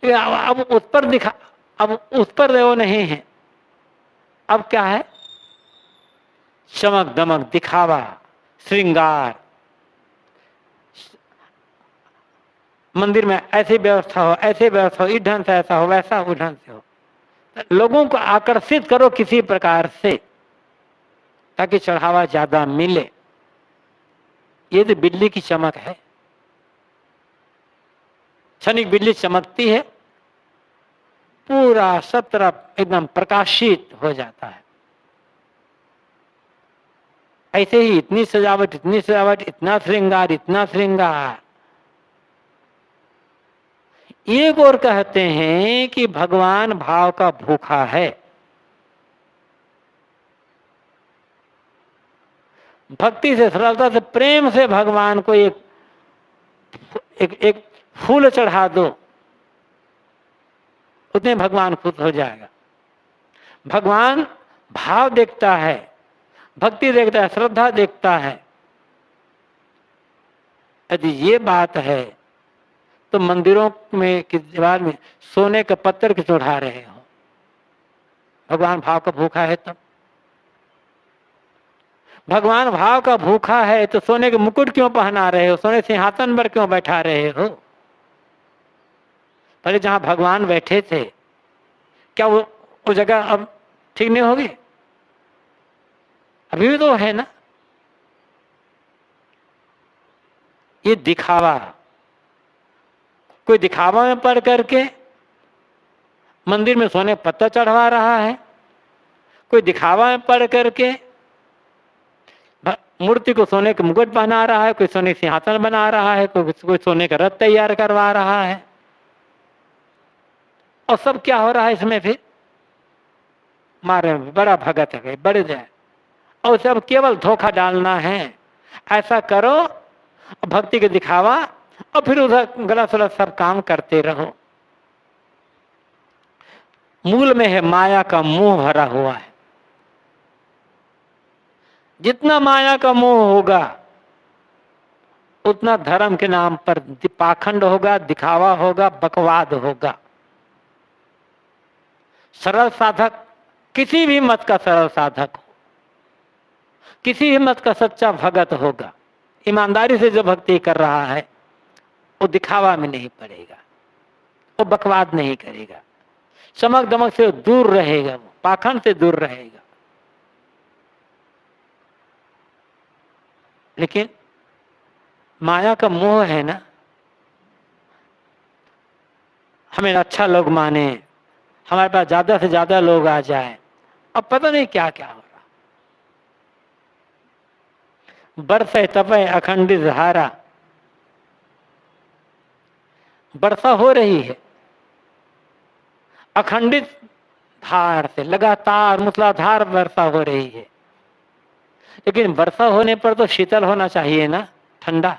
नहीं। अब उस पर वो नहीं है। अब क्या है? चमक दमक, दिखावा, श्रृंगार। मंदिर में ऐसी व्यवस्था हो, ऐसी व्यवस्था हो, इस ढंग से ऐसा हो, वैसा उस ढंग से हो। लोगों को आकर्षित करो किसी प्रकार से, ताकि चढ़ावा ज्यादा मिले। ये तो बिजली की चमक है। क्षणिक बिजली चमकती है, पूरा सब तरफ एकदम प्रकाशित हो जाता है। ऐसे ही इतनी सजावट, इतनी सजावट, इतना श्रृंगार, इतना श्रृंगार। एक और कहते हैं कि भगवान भाव का भूखा है। भक्ति से, सरलता से, प्रेम से भगवान को एक फूल चढ़ा दो, उतने भगवान खुश हो जाएगा। भगवान भाव देखता है, भक्ति देखता है, श्रद्धा देखता है। यदि ये बात है तो मंदिरों में की दीवार में सोने के पत्थर क्यों चढ़ा रहे हो? भगवान भाव का भूखा है तब। भगवान भाव का भूखा है तो सोने के मुकुट क्यों पहना रहे हो? सोने सिंहासन पर क्यों बैठा रहे हो? पहले जहां भगवान बैठे थे, क्या वो जगह अब ठीक नहीं होगी? अभी भी तो है ना। ये दिखावा, कोई दिखावा में पढ़ करके मंदिर में सोने पत्थर चढ़वा रहा है, कोई दिखावा में पढ़ करके मूर्ति को सोने के मुकुट पहना रहा है, कोई सोने सिंहासन बना रहा है, कोई सोने का रथ तैयार करवा रहा है। और सब क्या हो रहा है इसमें? फिर मारे बड़ा भगत है, बड़े जाए, और सब केवल धोखा डालना है। ऐसा करो भक्ति के दिखावा, और फिर उधर गलत सलत सब काम करते रहो। मूल में है माया का मोह भरा हुआ है। जितना माया का मोह होगा उतना धर्म के नाम पर पाखंड होगा, दिखावा होगा, बकवाद होगा। सरल साधक, किसी भी मत का सरल साधक हो, किसी भी मत का सच्चा भगत होगा, ईमानदारी से जो भक्ति कर रहा है वो दिखावा में नहीं पड़ेगा, वो बकवाद नहीं करेगा, चमक दमक से दूर रहेगा, वो पाखंड से दूर रहेगा। लेकिन माया का मोह है ना, हमें अच्छा लोग माने, हमारे पास ज्यादा से ज्यादा लोग आ जाए, अब पता नहीं क्या क्या हो रहा। बरसे तपे अखंडित धारा, वर्षा हो रही है अखंडित धार से, लगातार मूसलाधार वर्षा हो रही है। लेकिन वर्षा होने पर तो शीतल होना चाहिए ना, ठंडा।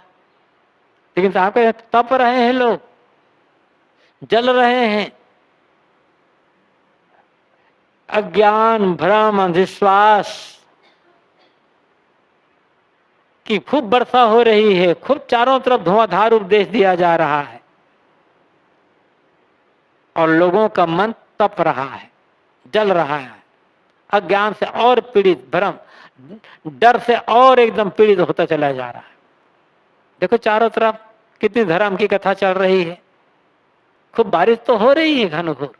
लेकिन साहब के तप रहे हैं लोग, जल रहे हैं। अज्ञान, भ्रम, अंधविश्वास की खूब वर्षा हो रही है, खूब चारों तरफ धुआंधार उपदेश दिया जा रहा है, और लोगों का मन तप रहा है, जल रहा है। अज्ञान से और पीड़ित, भ्रम, डर से और एकदम पीड़ित होता चला जा रहा है। देखो चारों तरफ कितनी धर्म की कथा चल रही है, खूब बारिश तो हो रही है घनघोर।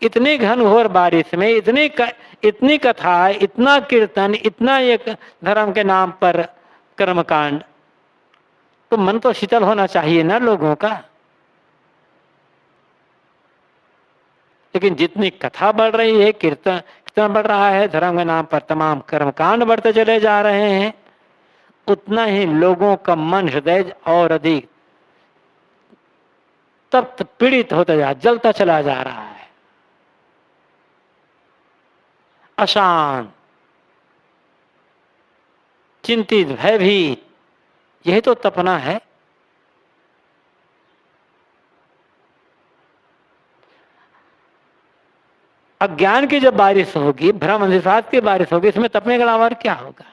इतनी घनघोर बारिश में इतनी कथा, इतना कीर्तन, इतना एक धर्म के नाम पर कर्मकांड, तो मन तो शीतल होना चाहिए ना लोगों का। लेकिन जितनी कथा बढ़ रही है, कीर्तन बढ़ रहा है, धर्म के नाम पर तमाम कर्मकांड बढ़ते चले जा रहे हैं, उतना ही लोगों का मन, हृदय और अधिक तप्त, पीड़ित होता जलता चला जा रहा है, अशांत, चिंतित, भयभीत। यही तो तपना है। अज्ञान की जब बारिश होगी, भ्रम अंधविश्वास की बारिश होगी, इसमें तपने के अलावा क्या होगा?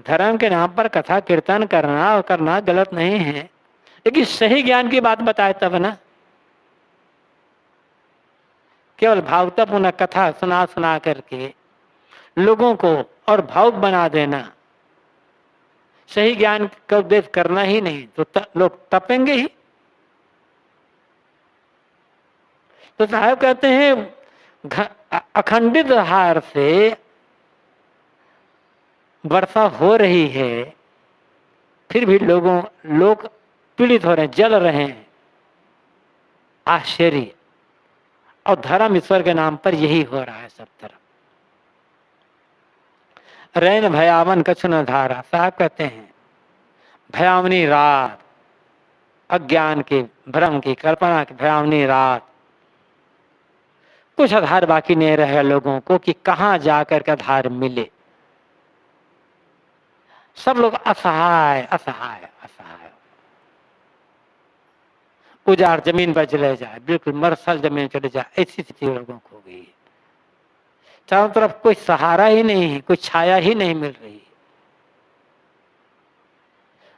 धर्म के नाम पर कथा कीर्तन करना गलत नहीं है, लेकिन सही ज्ञान की बात बताए तब ना। केवल भावतापूर्ण कथा सुना करके लोगों को और भावुक बना देना, सही ज्ञान का उपदेश करना ही नहीं, तो लोग तपेंगे ही। तो साहब कहते हैं अखंडित हार से वर्षा हो रही है, फिर भी लोग पीड़ित हो रहे हैं, जल रहे हैं। आश्चर्य। और धर्म ईश्वर के नाम पर यही हो रहा है सब तरफ। रैन भयावन कछु न धारा। साहब कहते हैं भयावनी रात, अज्ञान की, भ्रम की, कल्पना की भयावनी रात, कुछ आधार बाकी नहीं रहे लोगों को कि कहां जाकर के आधार मिले। सब लोग असहाय असहाय असहाय, उजाड़ जमीन पर चले जाए, बिल्कुल मरसल जमीन चले जाए, ऐसी स्थिति लोगों को हो गई है। चारों तरफ कोई सहारा ही नहीं है, कोई छाया ही नहीं मिल रही।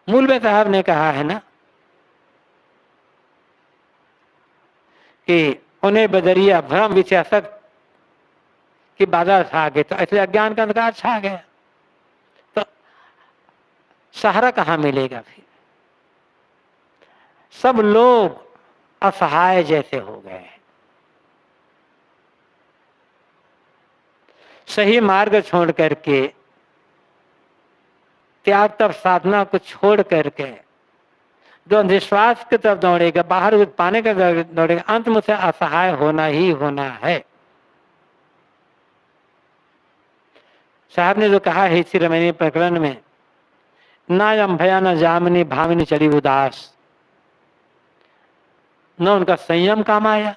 मूल में साहब ने कहा है ना कि उन्हें बदरिया भ्रम विषयासक्त की बादल छा गए, तो ऐसे अज्ञान का अंधकार छा गया, तो सहारा कहां मिलेगा फिर। सब लोग असहाय जैसे हो गए हैं। सही मार्ग छोड़ करके, त्याग तब साधना को छोड़ करके जो अंधविश्वास की तरफ दौड़ेगा, बाहर पाने का दौड़ेगा, अंत में से असहाय होना ही होना है। साहब ने जो कहा है इसी रमणीय प्रकरण में, ना अम्भया न जामिनी भामिनी चली उदास, न उनका संयम काम आया,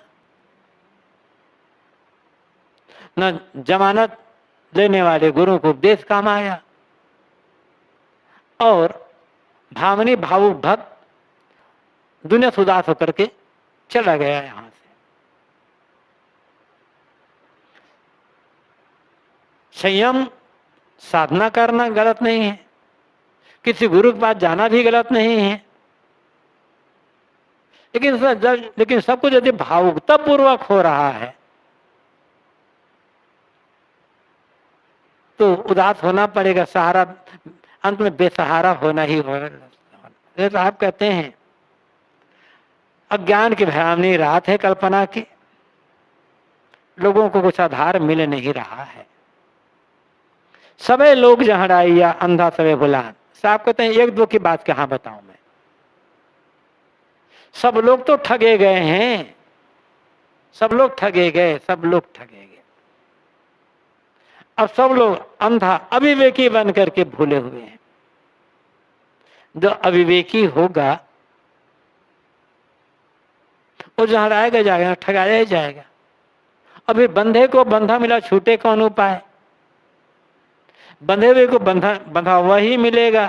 न जमानत देने वाले गुरु को उपदेश काम आया, और भावनी भावुक भक्त दुनिया से उदास होकर के चला गया यहां से। संयम साधना करना गलत नहीं है, किसी गुरु के पास जाना भी गलत नहीं है, लेकिन सब कुछ यदि भावुकता पूर्वक हो रहा है तो उदास होना पड़ेगा, सहारा अंत में बेसहारा होना ही होगा। तो आप कहते हैं अज्ञान की भयावनी रात है कल्पना की, लोगों को कुछ आधार मिल नहीं रहा है। सबे लोग जहड़ाइया अंधा सबे भुलान। साहब कहते हैं एक दो की बात कहां बताऊं मैं, सब लोग तो ठगे गए हैं, सब लोग ठगे गए, सब लोग ठगे गए। अब सब लोग अंधा अविवेकी बन करके भूले हुए हैं। जो अविवेकी होगा वो जहड़ाएगा जाएगा, ठगाया ही जाएगा। अभी बंधे को बंधा मिला, छूटे कौन उपाय। बंधे हुए को बंधा हुआ ही मिलेगा,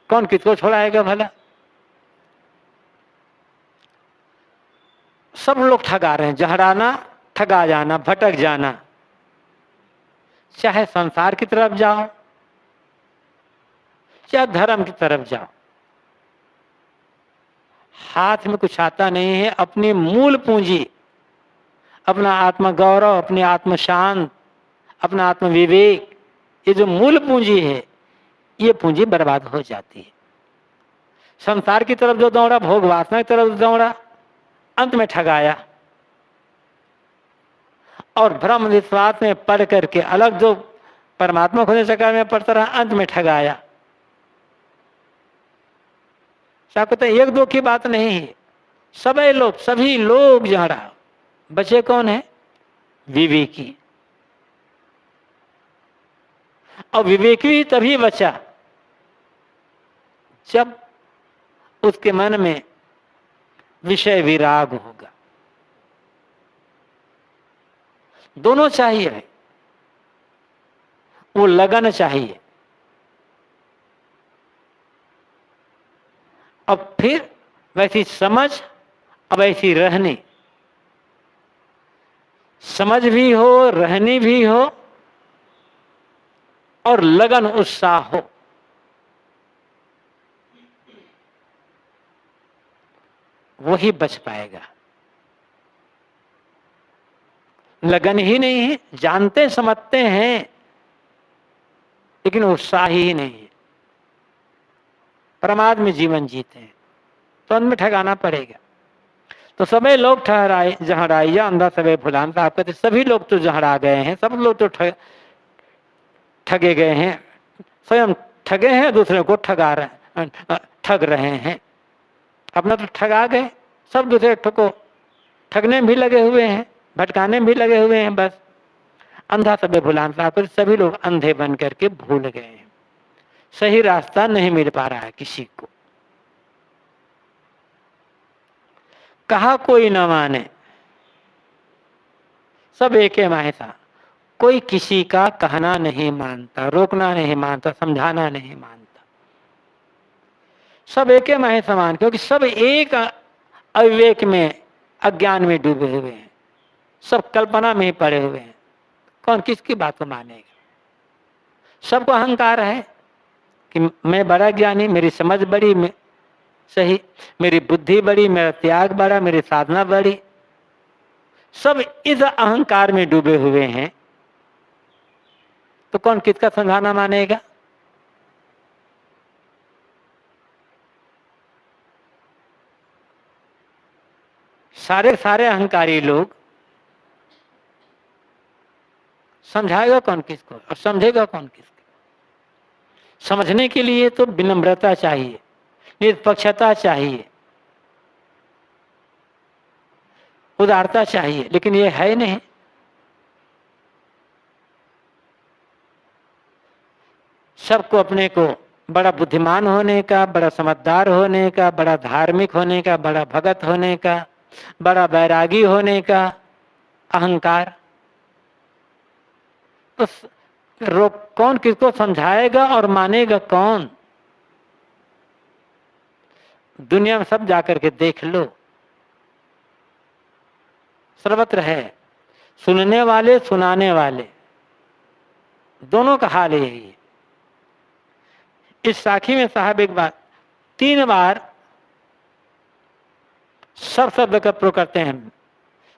कौन किसको छोड़ाएगा भला। सब लोग ठगा रहे हैं, जहड़ाना, ठगा जाना, भटक जाना। चाहे संसार की तरफ जाओ, चाहे धर्म की तरफ जाओ, हाथ में कुछ आता नहीं है। अपनी मूल पूंजी, अपना आत्म गौरव, अपनी आत्म शांत, अपना आत्म विवेक, ये जो मूल पूंजी है, ये पूंजी बर्बाद हो जाती है। संसार की तरफ जो दौड़ा, भोग वासना की तरफ दौड़ा, अंत में ठगाया। और भ्रम विश्वास में पढ़ करके अलग जो परमात्मा खोजने चक्कर में पड़ता रहा, अंत में ठगाया। क्या कहते हैं एक दो की बात नहीं है, सभी लोग जहड़ा। बचे कौन है? विवेकी। और विवेकी तभी बचा जब उसके मन में विषय विराग होगा। दोनों चाहिए, वो लगन चाहिए। अब फिर वैसी समझ, अब ऐसी रहनी, समझ भी हो, रहनी भी हो, और लगन उत्साह हो। वही बच पाएगा। लगन ही नहीं है, जानते समझते हैं लेकिन उत्साह ही नहीं है, प्रमाद में जीवन जीते हैं, तो अंत में ठगाना पड़ेगा। तो सभी लोग ठहराए जहड़ाइया अंधा सबे भुलान। साहब कहते सभी लोग तो जहड़ा गए हैं, सब लोग तो ठगे गए हैं, स्वयं ठगे हैं, दूसरे को ठग रहे हैं। अपना तो ठगा गए, सब दूसरे को ठगने भी लगे हुए हैं, भटकाने भी लगे हुए हैं। बस अंधा सबे भुलाता, फिर सभी लोग अंधे बन करके भूल गए हैं। सही रास्ता नहीं मिल पा रहा है किसी को। कहा कोई न माने, सब एके माहे था। कोई किसी का कहना नहीं मानता, रोकना नहीं मानता, समझाना नहीं मानता। सब एके माहे समान, क्योंकि सब एक अविवेक में, अज्ञान में डूबे हुए हैं, सब कल्पना में ही पड़े हुए हैं। कौन किसकी बात को मानेगा? सबको अहंकार है कि मैं बड़ा ज्ञानी, मेरी समझ बड़ी, सही, मेरी बुद्धि बड़ी, मेरा त्याग बड़ा, मेरी साधना बड़ी। सब इस अहंकार में डूबे हुए हैं, तो कौन किसका समझाना मानेगा? सारे सारे अहंकारी लोग, समझाएगा कौन किसको और समझेगा कौन किसको? समझने के लिए तो विनम्रता चाहिए, निष्पक्षता चाहिए, उदारता चाहिए, लेकिन ये है नहीं। सबको अपने को बड़ा बुद्धिमान होने का, बड़ा समझदार होने का, बड़ा धार्मिक होने का, बड़ा भगत होने का, बड़ा बैरागी होने का अहंकार। तो कौन किसको समझाएगा और मानेगा कौन? दुनिया में सब जाकर के देख लो, सर्वत्र है। सुनने वाले, सुनाने वाले, दोनों का हाल यही है। इस साखी में साहब एक बार 3 बार सब शब्द का प्रयोग करते हैं।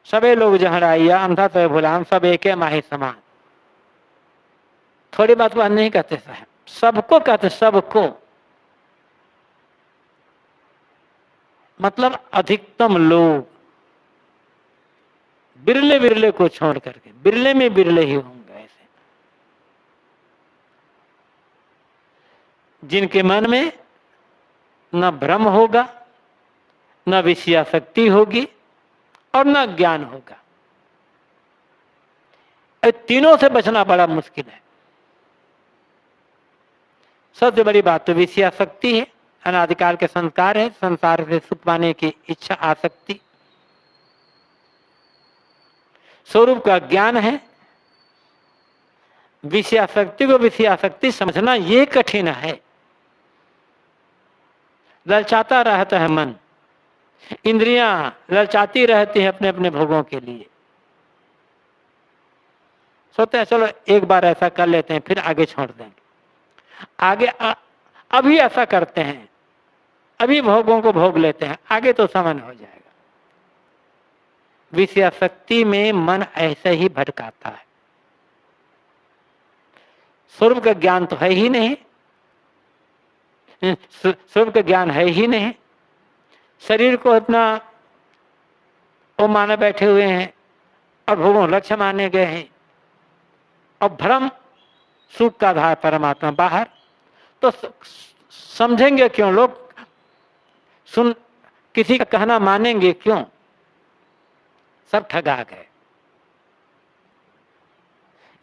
सबे लोग जहराइया, अंधा तो भुलाम, सब एके माही समान। थोड़ी बात वह नहीं कहते साहब, सबको कहते, सबको। मतलब अधिकतम लोग, बिरले बिरले को छोड़ करके, बिरले में बिरले ही होंगे ऐसे, जिनके मन में न भ्रम होगा, न विषयासक्ति होगी और न ज्ञान होगा। तीनों से बचना बड़ा मुश्किल है। सबसे बड़ी बात तो विषयासक्ति है, अनादिकाल के संस्कार है, संसार से सुख पाने की इच्छा, आसक्ति। स्वरूप का ज्ञान है। विषयासक्ति को विषयासक्ति समझना ये कठिन है। ललचाता रहता है मन, इंद्रियां ललचाती रहती हैं अपने अपने भोगों के लिए। सोचते हैं चलो एक बार ऐसा कर लेते हैं, फिर आगे छोड़ देंगे। आगे अभी ऐसा करते हैं, अभी भोगों को भोग लेते हैं, आगे तो समन हो जाएगा। विषयासक्ति में मन ऐसे ही भटकाता है। स्वरूप का ज्ञान तो है ही नहीं, स्वरूप का ज्ञान है ही नहीं। शरीर को अपना वो माने बैठे हुए हैं और भोगों लक्ष्य माने गए हैं, और भ्रम सुख का आधार परमात्मा बाहर। तो समझेंगे क्यों लोग? किसी का कहना मानेंगे क्यों? सब ठगा गए।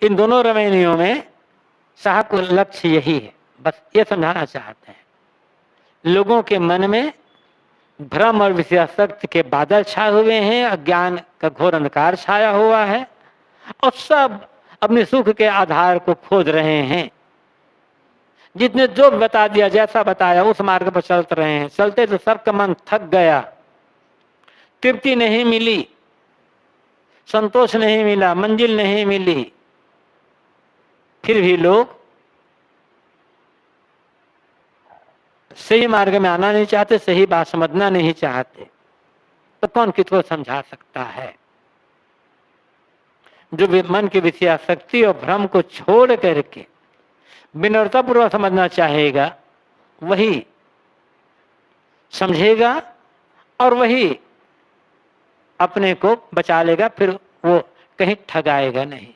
इन दोनों रमैनियों में साहब को लक्ष्य यही है, बस ये समझाना चाहते हैं। लोगों के मन में भ्रम और विषयासक्ति के बादल छाए हुए हैं, अज्ञान का घोर अंधकार छाया हुआ है, और सब अपने सुख के आधार को खोज रहे हैं। जितने जो बता दिया, जैसा बताया, उस मार्ग पर चलते रहे हैं। चलते तो सबका मन थक गया, तृप्ति नहीं मिली, संतोष नहीं मिला, मंजिल नहीं मिली। फिर भी लोग सही मार्ग में आना नहीं चाहते, सही बात समझना नहीं चाहते। तो कौन किसको समझा सकता है? जो मन की विषयासक्ति और भ्रम को छोड़ करके विनम्रतापूर्वक समझना चाहेगा, वही समझेगा और वही अपने को बचा लेगा, फिर वो कहीं ठगाएगा नहीं।